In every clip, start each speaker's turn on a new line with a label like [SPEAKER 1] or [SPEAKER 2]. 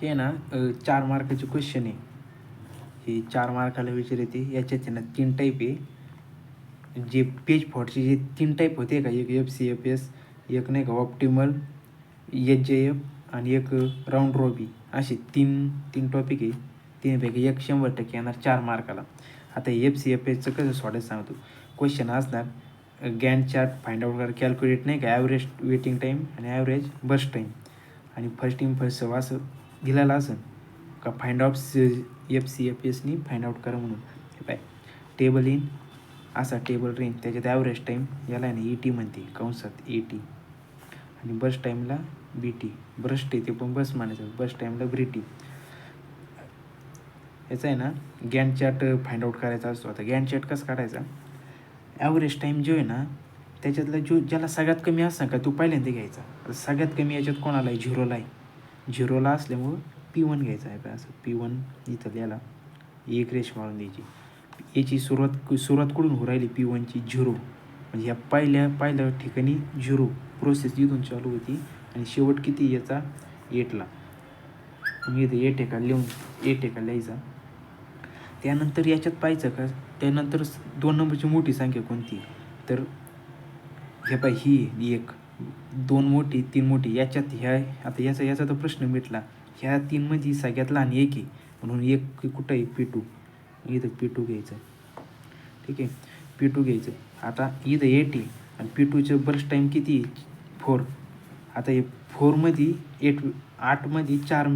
[SPEAKER 1] हे ना 4 मार्काचे क्वेश्चन आहे. हे 4 मार्काला विचारते. याच्यात आहे ना 3 टाईप आहे. जे पेज फॉल्टचे जे 3 टाईप होते का, एक FCFS, एक नाही का ऑप्टिमल, HJF आणि एक राऊंड रॉबी, असे 3 टॉपिक आहे. 3पैकी एक 100% येणार 4 मार्काला. आता FCFSचं कसं सोडायचं सांगतो. क्वेश्चन असणार गॅन चार्ट फाइंड आउट करा, कॅल्क्युलेट नाही का ॲव्हरेज वेटिंग टाईम आणि ॲव्हरेज बर्स्ट टाईम, आणि फर्स्ट इन फर्स्ट सर्व असं दिलेलं असेल का फाइंड आउट FCFSनी फाइंड आउट करा म्हणून. हे पाय टेबल इन असा टेबल रेंज, त्याच्यात ॲव्हरेज टाईम याला आहे ना ET म्हणते, कंसात ET, आणि बस टाईमला BT. ब्रस्ट आहे ते पण बस म्हणायचं, बस टाईमला BT. याचा आहे ना गॅन चार्ट फाइंड आउट करायचा असतो. आता गॅन चार्ट कसं काढायचा, ॲव्हरेज टाईम जो आहे ना त्याच्यातला ज्याला सगळ्यात कमी असं का तो पहिल्यांदा घ्यायचा. आता सगळ्यात कमी याच्यात कोणाला आहे, झिरोला आहे. झिरोला असल्यामुळं P1 घ्यायचा आहे. असं P1 इथं याला एक रेष मारून द्यायची. याची सुरुवात कुठून हो राहिली, P1ची 0, म्हणजे ह्या पहिल्या ठिकाणी 0 प्रोसेस इथून चालू होती आणि शेवट किती याचा 8ला. मी इथे 8 एका लिहून 8 एका लिहायचा. त्यानंतर याच्यात पाहायचं का, त्यानंतर 2 नंबरची मोठी संख्या कोणती, तर हे पाय ही 1, 2 मोठी 3 मोठी. याच्यात ह्या आता याचा तर प्रश्न मिटला. ह्या 3मध्ये सगळ्यात लहान 1 आहे, म्हणून एक कुठं आहे, P2. इथं P2 घ्यायचं. ठीक आहे, P2 घ्यायचं. आता इथं 8 आहे आणि P2चं बर्स्ट टाईम किती, 4. आता हे 4मध्ये 8मध्ये 4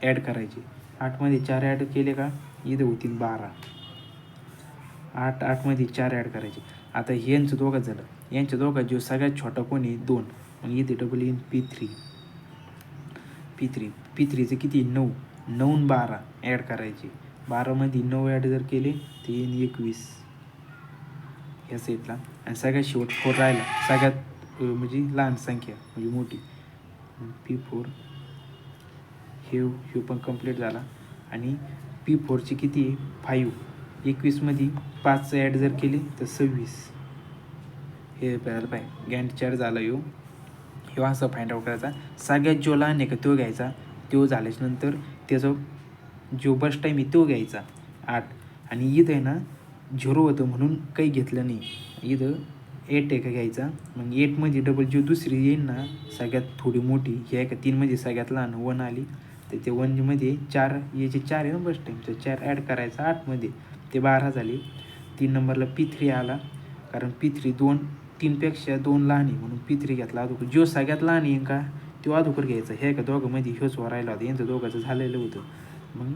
[SPEAKER 1] ॲड करायचे. 8मध्ये 4 ॲड केले का इथं होतील 12. 8मध्ये 4 ॲड करायचे. आता यांचं दोघं झालं. यांच्या दोघात जो सगळ्यात छोटा कोण आहे, 2, मग इथे डबल इन P3. P3चं किती, 9. 9 आणि 12 ॲड करायचे. 12मध्ये 9 ॲड जर केले तर येईन 21 ह्या सेटला, आणि सगळ्यात शेवट 4 राहिला, सगळ्यात म्हणजे लहान संख्या म्हणजे मोठी, P4. हे पण कंप्लीट झाला. आणि P4ची किती आहे, 5. 21मध्ये 5 ॲड जर केले तर 26. हे पाहिलं पाय गॅन चार्ट झाला. ह्यो असं फाइंड आउट करायचा. सगळ्यात जो लहान आहे का तो घ्यायचा. तो झाल्याच्या नंतर त्याचा जो बस टाईम आहे तो घ्यायचा 8, आणि इथं आहे ना 0 होतं म्हणून काही घेतलं नाही. इथं 8 आहे का घ्यायचा. मग 8मध्ये डबल जो दुसरी येईल ना सगळ्यात थोडी मोठी, ही आहे का 3मध्ये सगळ्यात लहान 1 आली, तर ते 1मध्ये 4 याचे 4 आहे ना बस टाईम, तर 4 ॲड करायचा 8मध्ये, ते 12 झाले. 3 नंबरला P3 आला, कारण P3 3पेक्षा 2 लहान आहे म्हणून P3 घेतला अगोदर. जो सगळ्यात लहान आहे का तो अगोदर घ्यायचा. हे का दोघांमध्ये ह्योच राहिला होता, यांचं दोघांचं झालेलं होतं. मग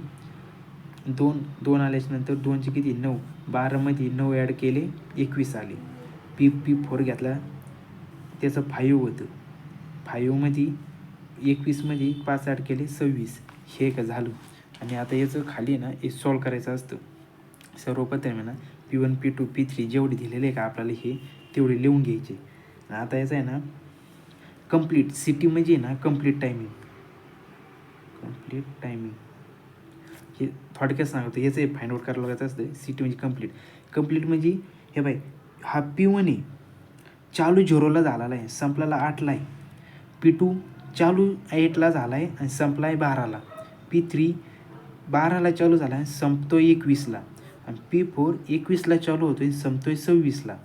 [SPEAKER 1] 2 आल्याच्या नंतर 2चे किती, 9. 12मध्ये 9 ॲड केले 21 आले. P4 घेतला, त्याचं 5 होतं. 5मध्ये 21मध्ये 5 ॲड केले 26. हे का झालं. आणि आता याचं खाली ना हे सॉल्व करायचं असतं. सर्वप्रथम ना P1 P2 P3 जेवढे दिलेले आहे का आपल्याला हे तेवढे लिहून घ्यायचे. आता याचं आहे ना कंप्लीट सिटी म्हणजे ना कंप्लीट टायमिंग हे थोडक्यात सांगतो. याचं फाइंड आउट करायला लागत असतं. सिटी म्हणजे कंप्लीट म्हणजे हे बाय, हा P1 आहे चालू 0ला झालेला आहे, संपलेला 8ला आहे. P2 चालू 8ला झाला आहे आणि संपला आहे 12ला. P3 12ला चालू झाला आहे, संपतोय 21ला. आणि P4 21ला चालू होतो आहे, संपतोय 26ला.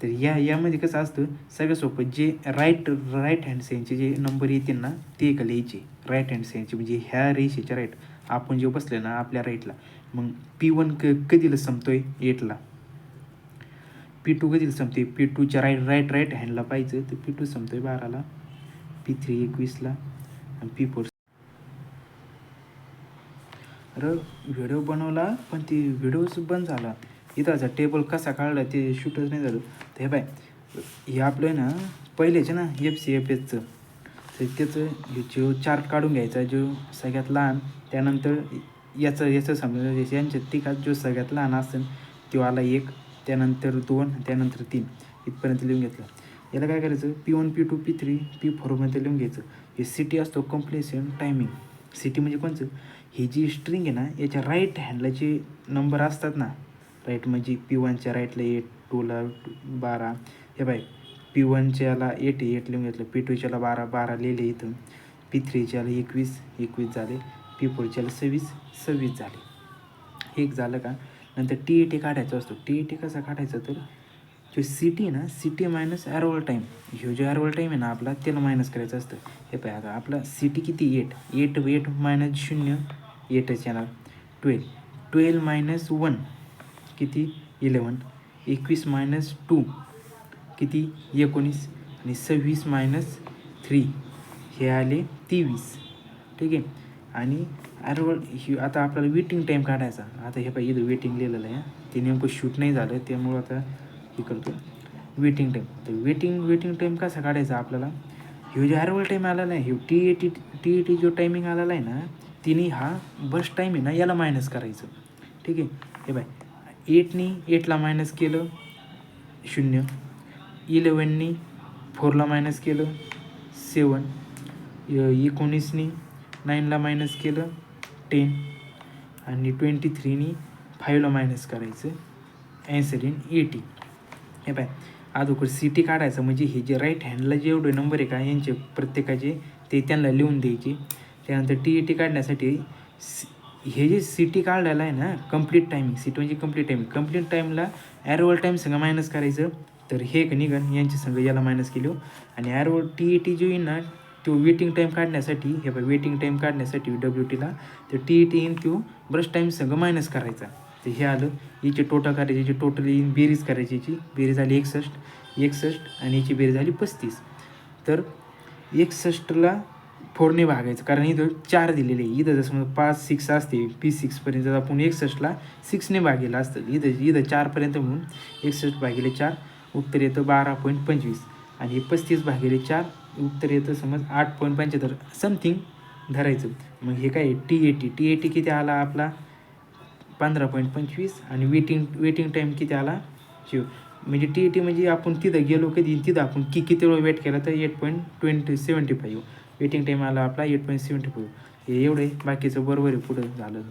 [SPEAKER 1] तर यामध्ये कसं असतं, सगळं सोपं, जे राईट हँड साईडचे जे नंबर येतील ना ते का लिहायचे. राईट हँड साईडचे म्हणजे ह्या रेषेच्या राईट, आपण जे बसले ना आपल्या राईटला. मग P1 कधीला संपतोय, 8ला. P2 कधीला संपते, P2च्या राईट हँडला पाहिजे, तर P2 संपतोय 12ला, P3 21ला आणि P4. अरे व्हिडिओ बनवला पण ते व्हिडिओच बंद झाला. इथं टेबल कसा काढला ते शूटच नाही झालं. तर हे बाय, हे आपलं ना पहिलेचे ना FCFSचं, तर त्याचं जो चार्ट काढून घ्यायचा, जो सगळ्यात लहान, त्यानंतर याचं समजा यांच्या तिघात जो सगळ्यात लहान असेल तो आला 1, त्यानंतर 2, त्यानंतर 3, इथपर्यंत लिहून घेतलं. याला काय करायचं, P1 P2 P3 P4मध्ये लिहून घ्यायचं. हे सिटी असतो कंप्लीशन टायमिंग. सिटी म्हणजे कोणचं, ही जी स्ट्रिंग आहे ना याच्या राईट हँडला जे नंबर असतात ना, राईट म्हणजे P1च्या राईटला 8, 2ला 12. हे बाय P1च्याला 8 लिहून घेतलं, P2च्याला 12 लिहिले इथं. P3च्या 21 झाले, P4च्या 26 झाले. हे एक झालं का. नंतर TAT काढायचा असतो. TAT कसा काढायचा, तर जो CT ना, CT मायनस ॲरोवल टाईम, ह्यो जो ॲरोवल टाईम आहे ना आपला, त्याला मायनस करायचं असतं. हे पाय आता आपला CT किती 8 मायनस 0 8च येणार. 12 मायनस 1 किती 11, 21 मायनस 2 किती 19 आणि 26 मायनस 3 हे आले 23. ठीक आहे. आणि ही आता आपल्याला वेटिंग टाईम काढायचा. आता हे पाहिजे इथं वेटिंग लिहिलेलं आहे, ते नेमकं शूट नाही झालं त्यामुळं आता हे करतो. वेटिंग टाईम, तर वेटिंग टाईम कसा काढायचा आपल्याला. ह्यो जो ॲरोवल टाईम आलेला आहे, ह्यो TAT जो टायमिंग आलेला आहे ना, तिने हा बस टाईम आहे ना याला मायनस करायचं. ठीक आहे. हे बाय 8ला मायनस केलं 0, 11नी 4ला मायनस केलं 7, 19नी 9ला मायनस केलं 10 आणि 23नी 5ला मायनस करायचं. Answer in 80. हे पाय अगोदर CT काढायचं, म्हणजे हे जे राईट हँडला जेवढे नंबर आहे का यांचे प्रत्येकाचे ते त्यांना लिहून द्यायचे. त्यानंतर TAT काढण्यासाठी हे जे CT काढलेलं आहे ना, कंप्लीट टायमिंग, CT म्हणजे कंप्लीट टाईमला ॲरोवल टाईम संग मायनस करायचं. तर हे निघन यांच्या संग याला मायनस केलं. आणि ॲरोवल TAT जो येईल ना, तो वेटिंग टाईम काढण्यासाठी, हे बघा वेटिंग टाईम काढण्यासाठी WTला तर TAT येईन तो ब्रश टाईम संग मायनस करायचा. तर हे आलं. याची टोटल करायची, याची टोटल येईन बेरीज करायची, याची बेरीज झाली 61 आणि याची बेरीज झाली 35. तर 61ला 4ने भागायचं, कारण इथं 4 दिलेले आहे. इथं जसं मग 5 6 असते, P6पर्यंत आपण 61ला 6ने भागेलं असतं. इथं 4पर्यंत म्हणून 61/4 उत्तर येतं 12.25 आणि 35/4 उत्तर येतं समज 8.75 समथिंग धरायचं. मग हे काय TAT किती आला आपला 15.25 आणि वेटिंग टाईम किती आला 0. म्हणजे TAT म्हणजे आपण तिथं गेलो कधी, तिथं आपण किती वेळ वेट केला तर 8.75 वेटिंग टाईम आला आपला 8.75. हे एवढे बाकीचं बरोबर आहे. पुढं झालं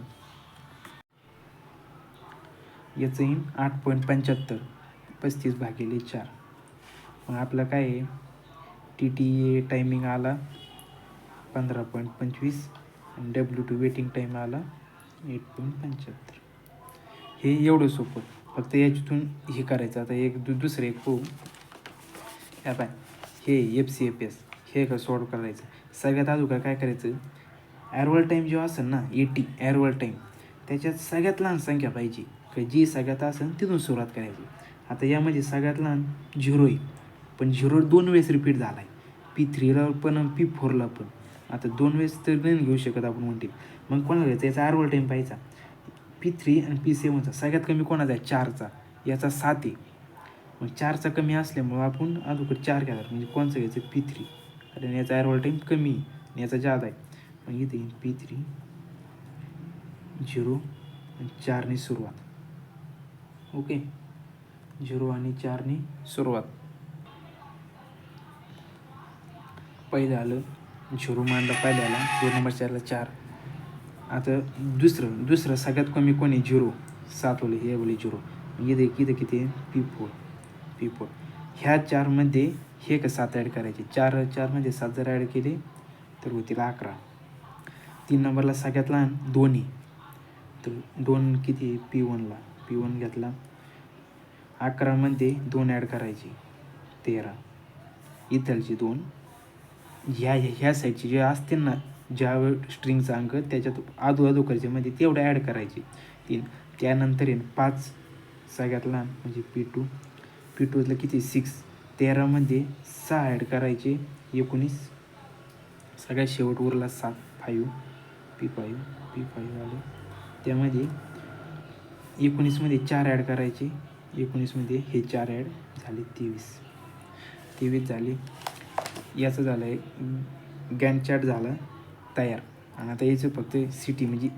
[SPEAKER 1] याचं येईन 8.75 35/4. मग आपलं काय आहे TTA टायमिंग आला 15.25 आणि W2 वेटिंग टाईम आला 8.75. हे एवढं सोपं. फक्त याच्यातून हे करायचं. आता दुसरं एक पाहू. ह्या पाय हे FCFS हे का सॉल्व करायचं. सगळ्यात अगोदर काय करायचं, ॲरोवल टाईम जेव्हा असेल ना 80 ॲरोवल टाईम, त्याच्यात सगळ्यात लहान संख्या पाहिजे की जी सगळ्यात असेल तिथून सुरुवात करायची. आता यामध्ये सगळ्यात लहान 0 आहे, पण 0 2 वेळेस रिपीट झाला आहे. P3ला पण आणि P4ला पण. आता 2 वेळेस तर नाही घेऊ शकत आपण म्हणते. मग कोणाला घ्यायचं, याचा ॲरोवल टाईम पाहायचा. P3 आणि P7चा सगळ्यात कमी कोणाचा आहे 4चा, याचा 7 आहे. मग 4चा कमी असल्यामुळं आपण अगोदर 4 घ्यायला, म्हणजे कोणचं घ्यायचं P3, कारण याचा ॲरोवल टाईम कमी आहे आणि याचा जादा आहे. मग इथे P3 0 आणि 4ने सुरुवात. ओके, 0 आणि 4ने सुरुवात. पहिलं आलं 0 मानला पहिल्याला, 2 नंबर 4ला 4. आता दुसरं सगळ्यात कमी कोणी 0, 7 ओले हे बोले 0. इथं किती आहे P4. ह्या 4मध्ये हे का 7 ॲड करायचे. 4मध्ये 7 जर ॲड केले तर होतील 11. 3 नंबरला सगळ्यात लहान 2 आहे, तर 2 किती आहे P1 घेतला. 11मध्ये 2 ॲड करायचे 13. इथलचे 2 ह्या साईडचे जे असतील ना, ज्या स्ट्रिंगचा अंक त्याच्यात अधोकरच्यामध्ये तेवढं ॲड करायचे 3. त्यानंतर आहे 5 सगळ्यात लहान म्हणजे P2ला किती 6. 13मध्ये 6 ॲड करायचे 19. सगळ्यात शेवट उरला 7 P5 आलं. त्यामध्ये 19मध्ये 4 ॲड करायचे. 19मध्ये हे 4 ॲड झाले 23 झाले. याचं झालं आहे गॅन्ट चार्ट झाला तयार. आणि आता याचं फक्त CT म्हणजे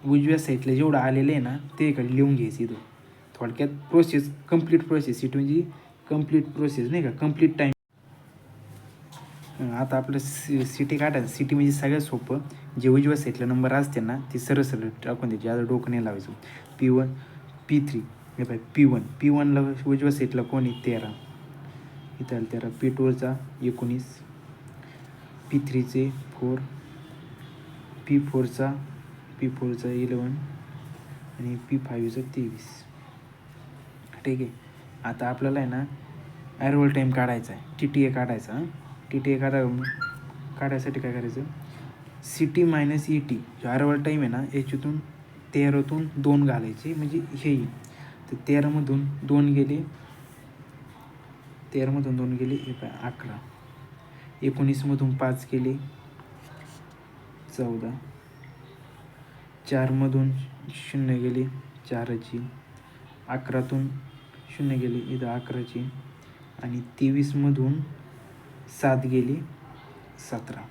[SPEAKER 1] उजव्या साईडला जेवढं आलेलं आहे ना ते इकडे लिहून घ्यायचं इथं. थोडक्यात कंप्लीट प्रोसेस CT म्हणजे कंप्लीट प्रोसेस नाही का, कंप्लीट टाईम. आता आपलं CT काढायचं. CT म्हणजे सगळ्यात सोपं, जे उजव्या साईडला नंबर असते ना ते सरळ टाकून द्यायचे, आता डोकं नाही लावायचं. P1 P3 हे पाय P1ला उजव्या साईडला कोणी 13, इथं 13. P2चा 19, P3चे 4, P4चा 11 आणि P5चा 23. ठीक आहे. आता आपल्याला आहे ना ॲरवल टाईम काढायचा आहे, TTA काढायचा. TTA काढायसाठी काय करायचं, CT - ET जो ॲरवल टाईम आहे ना याच्यातून 13तून 2 घालायचे म्हणजे हे येईल. तर 13मधून 2 गेले, 13मधून 2 गेले हे पाय 11, 19मधून 5 गेले 14, 4मधून 0 गेले 4ची, 11तून 0 गेले इथं 11ची, आणि 23मधून 7 गेले 17.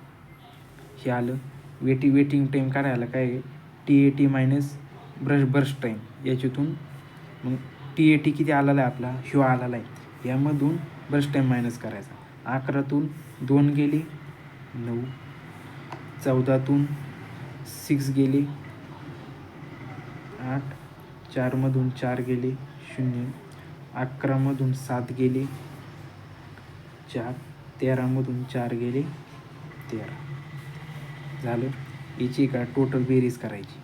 [SPEAKER 1] हे आलं. वेटिंग टाईम काढायला काय आहे, TAT मायनस बर्स्ट टाईम याच्यातून मग TAT किती आलेला आहे आपला, ह्यो आलेला आहे, यामधून बर्स्ट टाईम मायनस करायचा. 11तून 2 गेले 9, 14तून 6 गेले 8, 4मधून 4 गेले 0, 11मधून 7 गेले 4, 13मधून 4 गेले 13. झालं. याची का टोटल बेरीज करायची.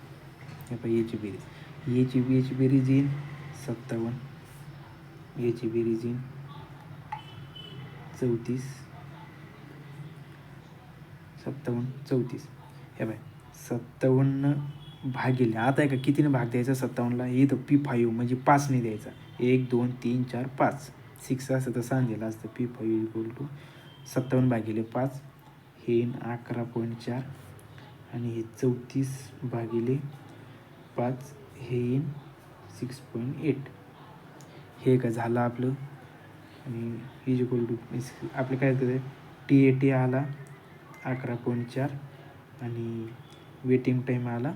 [SPEAKER 1] हे पाहिजे याची बेरीज, याची बेरीज येईल 57, याची बेरीज येईल 34, 57 34. हे बाय 57 भागिले, आता आहे का कितीने भाग द्यायचा 57ला, इथं P5 म्हणजे 5ने द्यायचा. 1 2 3 4 5, 6 असं तर सांगितलं असतं. P5 = 57 भागिले 5, हे येईन 11.4, आणि हे 34 भागिले 5 हे येईन 6.8. हे का झालं आपलं. आणि = आपलं काय करतं, TAT आला 11.4 आणि वेटिंग टाईम आला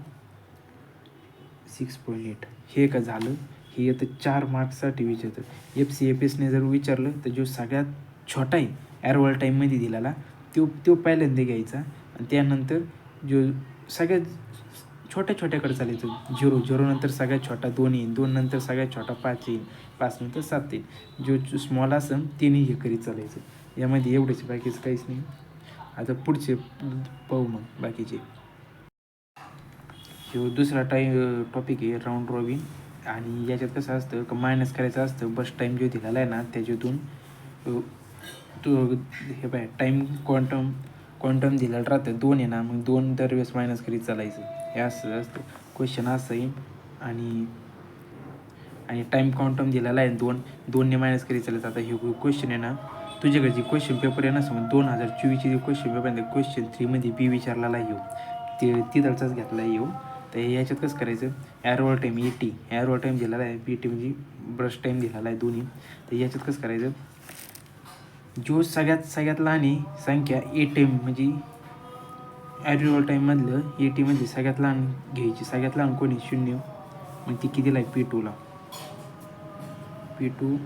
[SPEAKER 1] 6.8. हे का झालं. हे येतं 4 मार्क्ससाठी विचारतं. FCFSने जर विचारलं तर जो सगळ्यात छोटा आहे ॲरवल टाईममध्ये दिलेला तो पहिल्यांदा घ्यायचा, आणि त्यानंतर जो सगळ्यात छोट्याकडे चालायचं. 0 नंतर सगळ्यात छोटा 2 येईल, 2 नंतर सगळ्यात छोटा 5 येईल, 5 नंतर 7 येईल. जो स्मॉल असेल तिने हे करीत चालायचं. यामध्ये एवढंच, बाकीचं काहीच नाही. आता पुढचे पाहू मग बाकीचे. जो दुसरा टॉपिक आहे राऊंड रॉबिन, आणि याच्यात कसं असतं का मायनस करायचं असतं. बस टाईम जो दिलेला आहे ना त्याच्यातून तो हे पाय टाईम क्वांटम दिलेला राहतं 2 आहे ना, मग 2 दरवेळेस मायनस करीत चालायचं. हे असं असतं क्वेश्चन असं आहे. आणि टाईम क्वांटम दिलेला आहे 2ने मायनस करीत चालायचं. आता हे क्वेश्चन आहे ना, तुझ्याकडे जे क्वेश्चन पेपर आहे ना समज 2024चे जे क्वेश्चन पेपर आहे, क्वेश्चन 3मध्ये बी विचारलेला येऊ ते तिथलचाच घेतला येऊ. तर याच्यात कसं करायचं, ॲरवल टाईम ET, ॲरवल टाईम दिलेला आहे, PT म्हणजे ब्रश टाईम दिलेला आहे दोन्ही. तर याच्यात कसं करायचं, जो सगळ्यात लहान संख्या ATM म्हणजे ॲरवल टाईममधलं ATमध्ये सगळ्यात लहान घ्यायची. सगळ्यात लहान कोणी 0, मग ती कितीला आहे P2ला. P2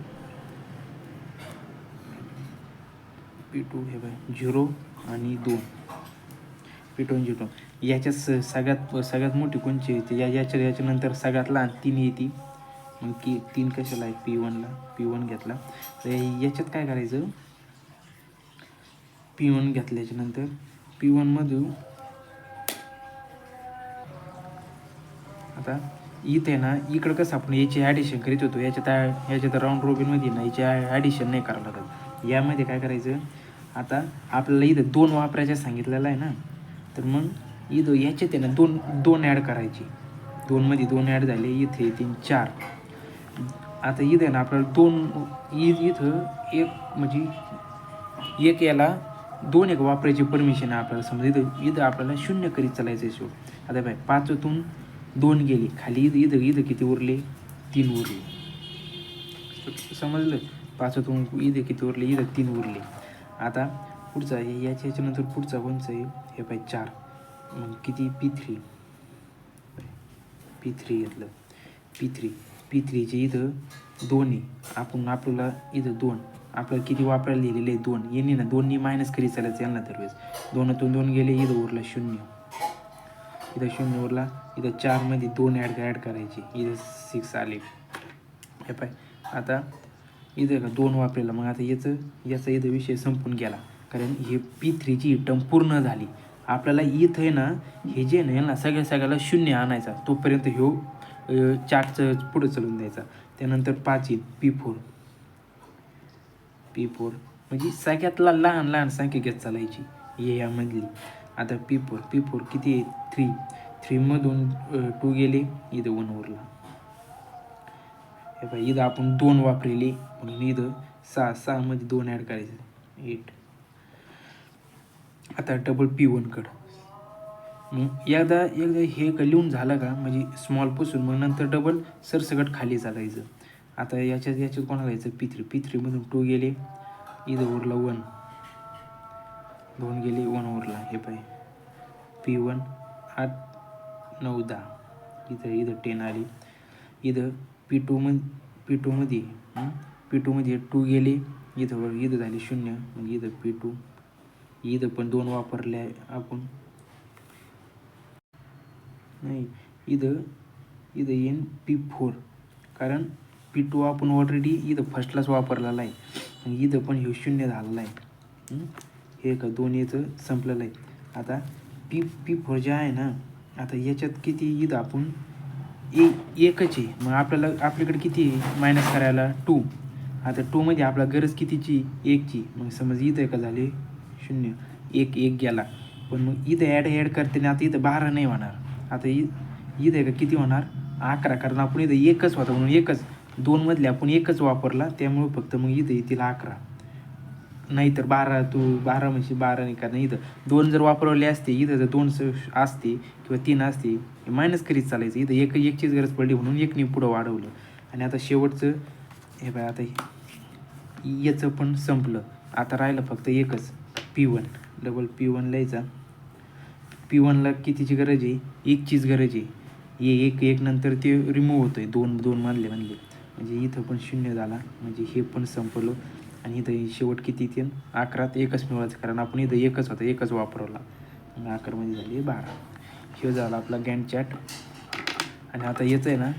[SPEAKER 1] हे बाय 0 आणि 2, P2 आणि 0. याच्यात सगळ्यात मोठी कोणची येते, याच्यानंतर सगळ्यात लहान 3 येते. मग 3 कशाला आहे P1 घेतला. तर याच्यात काय करायचं, P1 घेतल्याच्यानंतर P1मधून आता इथे ना इकडं कसं आपण याची ॲडिशन करीत होतो, याच्यात राऊंड रॉबिनमध्ये ना याची ॲडिशन नाही करावं लागत. यामध्ये काय करायचं, आता आपल्याला इथं 2 वापरायच्या सांगितलेलं आहे ना, तर मग इथं याच्यात आहे ना 2 ॲड करायची. 2मध्ये 2 ॲड झाले, इथे 3 4. आता इथं आहे ना आपल्याला 2 इथं एक म्हणजे एक याला 2 एक वापरायची परमिशन आहे आपल्याला. समजा इथं आपल्याला 0 करीत चालायचं आहे. शो आता बाय 5तून 2 गेले खाली, इथं किती उरले, 3 उरले. समजलं, 5तून इथं किती उरले, इथं 3 उरले. आता पुढचा याच्यानंतर पुढचा कोणचं आहे, हे पाय 4, मग किती P3 घेतलं. P3चे इथं 2 आहे, आपल्याला इथं 2 आपल्याला किती वापरायला लिहिलेले आहे 2. येणे ना 2नी मायनस करीत चालायचं यांना दरवेळेस. 2तून 2 गेले, इथं उरला 0, इथं 0 उरला. इथं 4मध्ये 2 ॲड करायची, इथं 6 आले. हे पाय आता इथं का 2 वापरेला, मग आता याचा इथं विषय संपून गेला. कारण हे P3ची टर्म पूर्ण झाली. आपल्याला इथं आहे ना हे जे नाही ना सगळ्याला शून्य आणायचा, तोपर्यंत ह्यो चार्टचं पुढं चालून द्यायचा. त्यानंतर 5 येईल P4 म्हणजे सगळ्यातला लहान संख्या घेत चालायची हे यामधली. आता P4 किती आहे 3 मधून 2 गेले, इथं 1 उरला. हे इथं आपण 2 वापरले म्हणून इथं 6 मध्ये 2 ॲड करायचे 8. आता डबल P1 कडं मग एकदा हे लिहून झालं का म्हणजे स्मॉलपासून मग नंतर डबल सरसकट खाली चालायचं. आता याच्यात कोणाला जायचं P3 मधून 2 गेले, इथं उरला 1, 2 गेले 1 उरला. हे P1 8 9 10, इथं 10 आली. इथं P2 मध्ये 2 गेले, इथं झाले 0, म्हणजे इथं P2, इथं पण 2 वापरले आपण नाही, इथं येईन P4 कारण P2 आपण ऑलरेडी इथं फर्स्टलाच वापरलेला आहे आणि इथं पण हे 0 झालेला आहे. हे का 2 याचं संपलेलं आहे. आता P4 जे आहे ना, आता याच्यात किती इथं आपण एकच आहे, मग आपल्याकडे किती मायनस करायला 2. आता 2 मध्ये आपला गरज कितीची 1ची, मग समज इथं का झाले 0, 1 गेला, पण मग इथं ॲड करताना आता इथं 12 नाही होणार. आता इथं का किती होणार 11, कारण आपण इथं एकच होता म्हणून एकच 2 मधले आपण एकच वापरला, त्यामुळे फक्त मग इथं येतील 11. नाहीतर 12 म्हणजे 12 नाही, कारण इथं 2 जर वापरवले असते, इथं जर 2 असते किंवा 3 असते, मायनस करीत चालायचं. इथं एकचीच गरज पडली म्हणून एकने पुढं वाढवलं. आणि आता शेवटचं हे बघा, आता याचं पण संपलं. आता राहिलं फक्त एकच P1, डबल P1 लिहायचा. P1ला कितीची गरज आहे, एकचीच गरज आहे. एक नंतर ते रिमूव्ह होतोय 2 मधले म्हणजे इथं पण 0 झाला, म्हणजे हे पण संपलं. आणि इथं शेवट किती येतील 11, एकच मिळवायचं, कारण आपण इथं एकच होता, एकच वापरवला. 11 मध्ये झाली 12. हे झाला आपला गॅन्ट चार्ट. आणि आता याचं आहे ना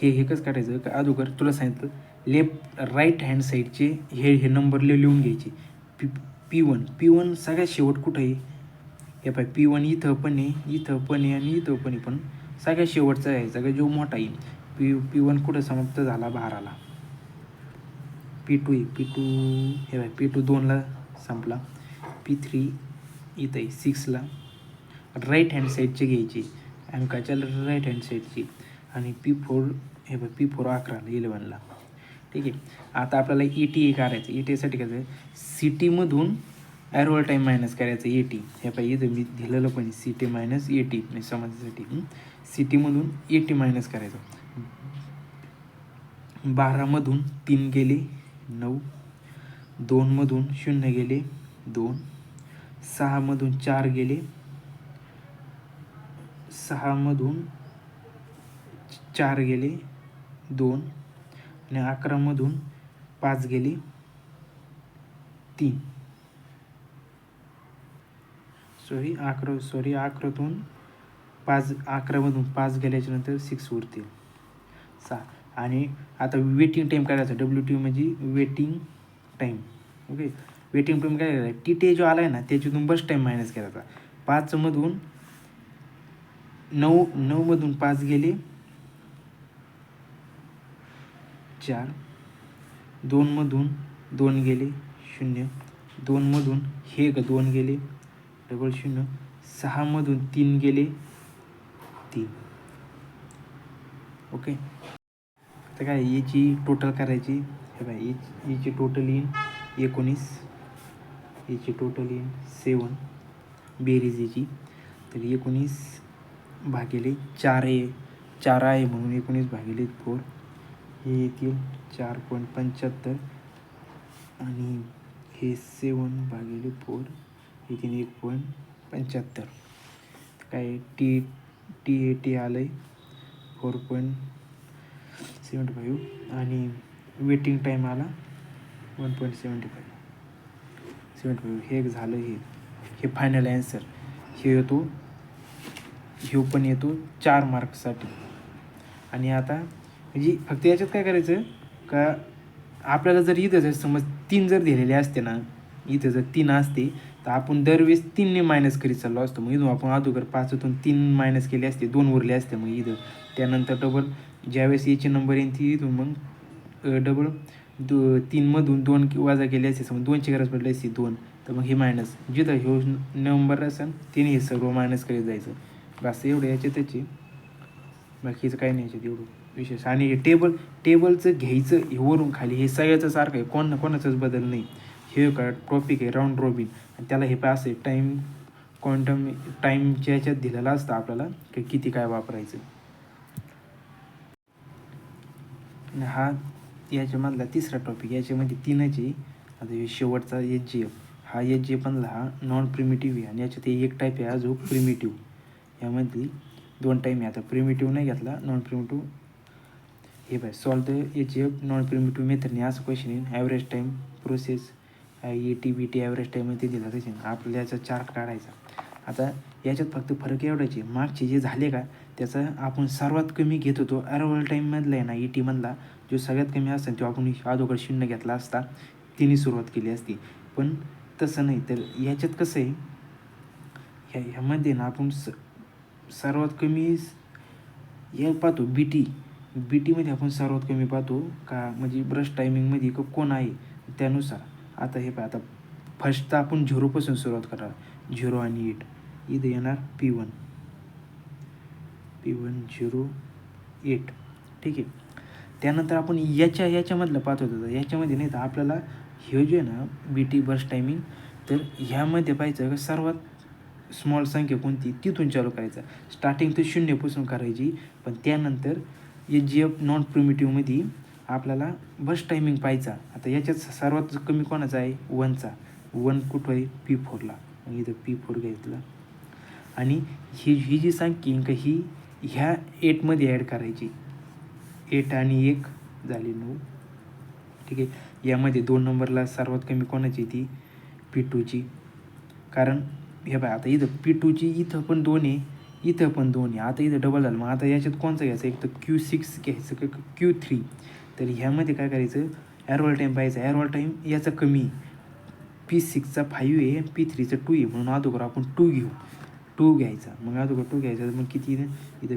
[SPEAKER 1] हे कसं काढायचं का, अगोदर तुला सांगितलं लेफ्ट राईट हँड साईडचे हे नंबर लिहून घ्यायचे. P1 सगळ्यात शेवट कुठं आहे, हे पाय P1 इथं पण आहे, इथं पण आहे आणि इथं पण आहे, पण सगळ्यात शेवटचा आहे सगळ्यात जो मोठा येईल. P1 कुठं समाप्त झाला 12ला. P2 हे बाय P2 2ला संपला. P3 इथं आहे 6ला. राईट हँड साईडचे घ्यायचे अंकाच्या राईट हँड साईडची. आणि P4 हे बघ P4 11ला 11ला. ठीक आहे. आता आपल्याला ETA करायचं. ETA साठी करायचं सिटीमधून ॲरोल टाईम मायनस करायचं 80. हे पाहिजे इथं मी दिलेलं पण CT मायनस 80 म्हणजे समाजासाठी सिटीमधून 80 मायनस करायचं. 12मधून 3 गेले 9, 2मधून 0 गेले 2, 6मधून 4 गेले, 6मधून 4 गेले 2, आणि 11मधून 5 गेले 3. 11तून 5, 11मधून 5 गेल्याच्या नंतर 6 उरतील 6. आणि आता वेटिंग टाईम करायचा. WT म्हणजे waiting time. Okay. Waiting time काय करायचा, TTA जो आला आहे ना त्याच्यातून बस टाईम मायनस करायचा. 5मधून 9मधून 5 गेले 4, 2मधून 2 गेले 0, 2मधून हे 2 गेले डबल 0, 6मधून 3 गेले 3. ओके. आता काय याची टोटल करायची. हे बाय याची टोटल येईन 19, याची टोटल येईन 7 बेरीज याची. तर 19 भागिले 4 आहे म्हणून 19 भागिले 4 हे येतील 4.75. आणि हे 7 भागिले 4 येतील 1.75. काय TAT आलं आहे 4.75. आणि वेटिंग टाईम आला 1.75. हे झालं. हे फायनल ॲन्सर. हे पण येतो 4 मार्क्ससाठी. आणि आता म्हणजे फक्त याच्यात काय करायचं का, आपल्याला जर इथं समज 3 जर दिलेले असते ना इथं जर 3 असते तर आपण दरवेळेस 3ने मायनस करीत चाललो असतो. मग इथून आपण अगोदर 5तून 3 मायनस केले असते, 2 उरले असते मग इथं. त्यानंतर डबल ज्यावेळेस याचे नंबर येईल ती इथून मग डबल 3मधून 2 वजा केले असते, समज 2ची गरज पडली असती 2, तर मग हे मायनस जिथं ह्यो नंबर असेल तिने हे सर्व मायनस करीत जायचं. बस एवढं याचे त्याचे, बाकीचं काही नाही याच्यात एवढं विशेष. आणि हे टेबलचं घ्यायचं हे वरून खाली हे सगळ्याचं सारखं आहे, कोणाचाच बदल नाही. हे का टॉपिक आहे राऊंड रॉबिन, आणि त्याला हे पास आहे टाईम क्वांटम टाईमच्या ह्याच्यात दिलेलं असतं आपल्याला की किती काय वापरायचं. हा याच्यामधला तिसरा टॉपिक, याच्यामध्ये 3च आहे. आता शेवटचा HGF, हा HGF मधला हा नॉन प्रिमिटिव्ह आहे, आणि याच्यात एक टाईप आहे अजून प्रिमिटिव्ह. यामधली 2 टाईम आहे. आता प्रिमिटिव्ह नाही घेतला, नॉन प्रिमिटिव्ह. हे by solve the HGF non primitive मेथडने असं क्वेश्चन येईल. Average time process AT-BT average टाईममध्ये दिला तसे आपल्याला याचा चार्ट काढायचा. आता याच्यात फक्त फरक एवढाच आहे, मागचे जे झाले का त्याचा आपण सर्वात कमी घेत होतो अरायवल टाईममधला आहे ना, ET मधला जो सगळ्यात कमी असतो तो आपण अगोदर 0 घेतला असता, तिने सुरुवात केली असती. पण तसं नाही. तर याच्यात कसं आहे, ह्यामध्ये ना आपण सर्वात कमी हे पाहतो BTमध्ये आपण सर्वात कमी पाहतो का, म्हणजे ब्रश टायमिंगमध्ये कोण आहे त्यानुसार. आता हे पहा, आता फर्स्ट तर आपण 0पासून सुरुवात करा, 0 आणि 8 इथं येणार P1 0 8, ठीक आहे. त्यानंतर आपण याच्यामधलं पाहत होतो, याच्यामध्ये नाही तर आपल्याला हे जे ना BT ब्रश टायमिंग, तर ह्यामध्ये पाहायचं सर्वात स्मॉल संख्या कोणती तिथून चालू करायचा. स्टार्टिंग तर 0पासून करायची, पण त्यानंतर HGF नॉन प्रिमिटिव्हमध्ये आपल्याला बस टायमिंग पाहायचा. आता याच्यात सर्वात कमी कोणाचा आहे, 1चा. 1 कुठं आहे, P4ला. मग इथं P4 घेतला, आणि ही जी संख्या का ही ह्या 8मध्ये ॲड करायची. 8 आणि 1 झाली 9, ठीक आहे. यामध्ये 2 नंबरला सर्वात कमी कोणाची ती P2ची, कारण हे बघा आता इथं P2ची इथं पण 2 आहे, इथं पण 2 आहे. आता इथं डबल झालं, मग आता याच्यात कोणचं घ्यायचं, एक तर Q6 घ्यायचं का Q3. तर ह्यामध्ये काय करायचं, ॲरवल टाईम पाहायचा. ॲरवल टाईम याचा कमी, P6चा 5 आहे, P3चा 2 आहे, म्हणून अगोदर आपण 2 घेऊ, 2 घ्यायचा. मग अगोदर 2 घ्यायचा, मग किती इथं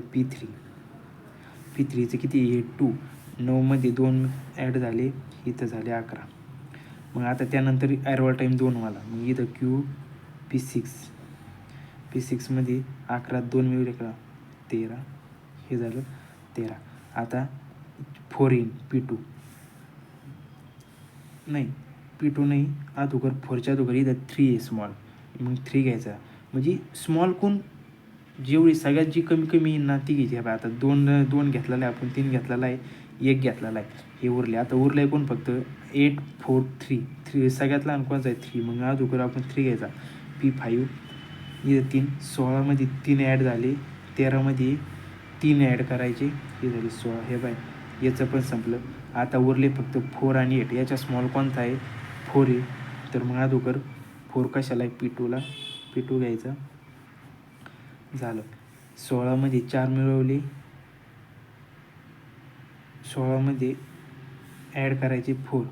[SPEAKER 1] P3चं किती आहे 2, 9मध्ये 2 ॲड झाले, इथं झाले 11. मग आता त्यानंतर ॲरवल टाईम 2वाला, मग इथं P6मध्ये 11 2 मिळवले का 13, हे झालं 13. आता 4 येईल P2 नाही, अगोदर 4च्या अगोदर इथं 3 आहे स्मॉल, मग 3 घ्यायचा. म्हणजे स्मॉल कोण जेवढी सगळ्यात जी कमी येईल ना ती घ्यायची. आता 2 घेतलेला आहे आपण, 3 घेतलेला आहे, 1 घेतलेला आहे, हे उरले. आता उरलं आहे कोण फक्त 8 4 3 सगळ्यात लहान कोणचा आहे 3, मग अगोदर आपण 3 घ्यायचा. P5 इथं 3, 16मध्ये 3 ॲड झाले, 13मध्ये 3 ॲड करायचे, हे झाले 16. हे बाय याचं पण संपलं. आता उरले फक्त 4 आणि 8. याच्या स्मॉल कोणता आहे, 4 आहे. तर मग अगोदर 4 कशाला आहे, P2 घ्यायचा. झालं. 16मध्ये 4 मिळवले, 16मध्ये ॲड करायचे 4,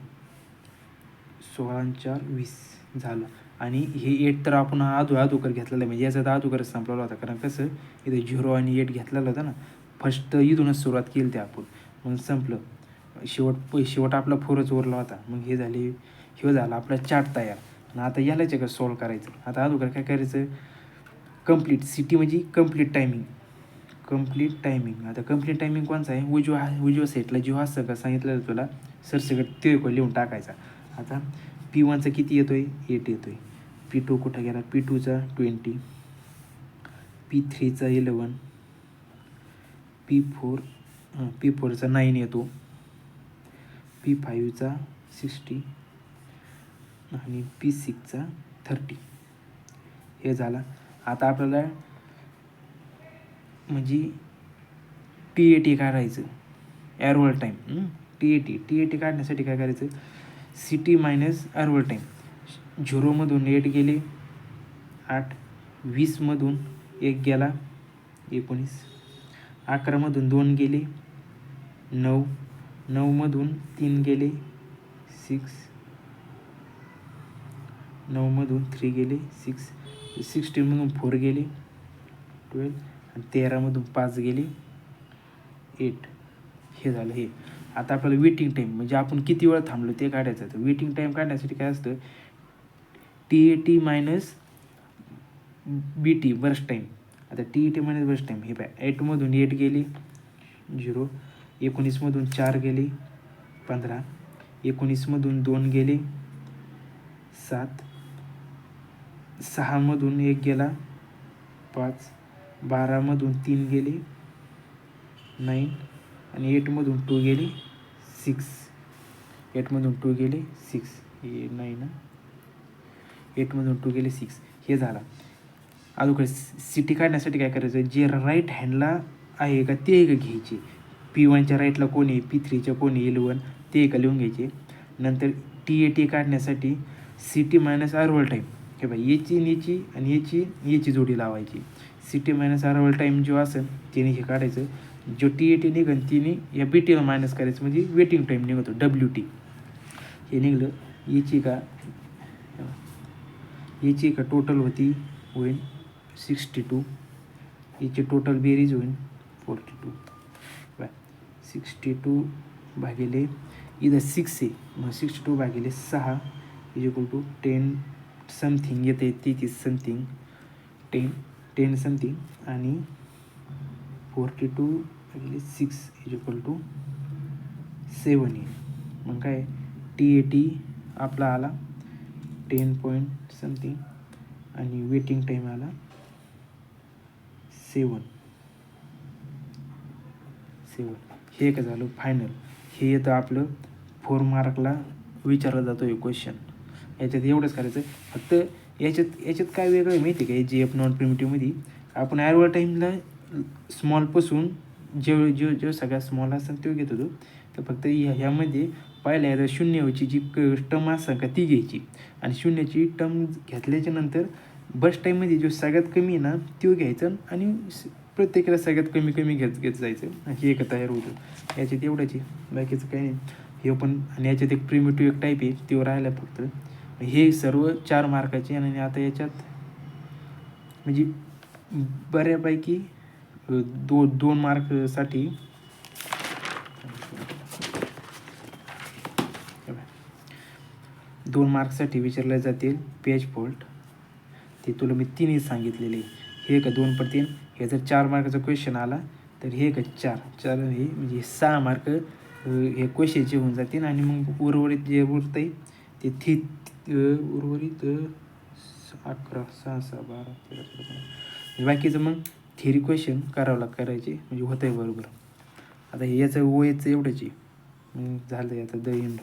[SPEAKER 1] 16 आणि 4 20 झालं. आणि हे 8 तर आपण अगोदर घेतलेलं आहे, म्हणजे याचा तर अगोदरच संपलेला होता, कारण कसं इथं 0 आणि 8 घेतलेलं होतं ना, फर्स्ट इथूनच सुरुवात केली ते आपण, मग संपलं. शेवट आपला 4च उरला होता. मग हे झाले, हे झालं आपला चार्ट तयार. आणि आता यालाच का सॉल्व करायचं. आता अगोदर काय करायचं, कंप्लीट सिटी म्हणजे कंप्लीट टायमिंग. आता कंप्लीट टायमिंग कोणचा आहे, उजव्या साईडला जो असं का सांगितलं तुला सरसकट ते लिहून टाकायचा. आता P1चा किती येतो आहे, 8 येतो आहे. P2 कुठं गेला, P2चा 20, P3चा 11, P4चा 9 येतो, P5चा 60 आणि P6चा 30. हे झालं. आता आपल्याला म्हणजे TAT काढायचं, ॲरवल टाईम. TAT काढण्यासाठी काय करायचं, सिटी मायनस ॲरवल टाईम. 0मधून 8 गेले 8, 20मधून 1 गेला 19, 11मधून 2 गेले 9, 9मधून 3 गेले 6, 9मधून 3 गेले 6, 16मधून 4 गेले 12 आणि 13मधून 5 गेले 8. हे झालं हे. आता आपल्याला वेटिंग टाईम म्हणजे आपण किती वेळ थांबलो ते काढायचं. तर वेटिंग टाईम काढण्यासाठी काय असतं, TAT minus BT burst time. आता TAT मायनस बर्स्ट टाईम हे पाय, 8मधून 8 गेले 0, 19मधून 4 गेले 15, 19मधून 2 गेले 7, 6मधून 1 गेला 5, 12मधून 3 गेले 9 आणि 8मधून 2 गेले 6. 8मधून 2 गेले 6, हे 9 8मधून 2 गेले 6. हे झाला. अजून सिटी काढण्यासाठी काय करायचं, जे राईट हँडला आहे का ते एक घ्यायचे. P1च्या राईटला कोण आहे, P3च्या कोण आहे 11 ते एका लिहून घ्यायचे. नंतर TAT काढण्यासाठी CT मायनस अर्वल टाईम हे बाई याची आणि याची जोडी लावायची. CT मायनस अर्वल टाईम जो असेल त्याने हे काढायचं. जो TAT निघन तिने या BTला मायनस करायचं म्हणजे वेटिंग टाईम निघतो WT. हे निघलं. याची का टोटल होती होईल 62, याची टोटल बेरीज होईल 42. 62 भागिले इथं 6 आहे मग 62 भागिले 6 इज इक्वल टू 10 समथिंग येते 30 समथिंग 10 समथिंग आणि 42 भागिले 6 इज इक्वल टू 7 आहे. मग काय TAT आपला आला 10 पॉईंट समथिंग आणि वेटिंग टाईम आला 7. हे एक झालं फायनल. हे येतं आपलं 4 मार्कला विचारला जातो हे क्वेश्चन. याच्यात एवढंच करायचं. फक्त याच्यात काय वेगळं आहे माहिती आहे का, GF नॉन प्रिमिटिव्हमध्ये आपण ॲरवल टाईमला स्मॉलपासून जे सगळ्यात स्मॉल असेल तो घेत होतो. तर फक्त ह्यामध्ये पहिल्या 0ची जी टर्म असेल का ती घ्यायची आणि 0ची टर्म घेतल्याच्या नंतर बस टाईममध्ये जो सगळ्यात कमी आहे ना तो घ्यायचं आणि प्रत्येकाला सगळ्यात कमी घेत जायचं. हे एक तयार होतं. याच्यात एवढंच आहे, बाकीचं काही नाही. हे पण आणि याच्यात एक प्रिमिटिव्ह एक टाईप आहे तो राहिला फक्त. हे सर्व 4 मार्काचे आणि आता याच्यात म्हणजे बऱ्यापैकी 2 मार्कसाठी 2 मार्क्ससाठी विचारले जातील पेज फॉल्ट. ते तुला मी 3 सांगितलेले. हे का 2/3. हे जर 4 मार्काचा क्वेश्चन आला तर हे का 4 हे म्हणजे 6 मार्क हे क्वेश्चनचे होऊन जातील आणि मग उर्वरित जे उरतं ते उर्वरित 11 6 6 12 13 14 बाकीचं मग थेरी क्वेश्चन करायचे म्हणजे होतं आहे बरोबर. आता हे याचं एवढंच आहे. झालं आहे आता द एंड.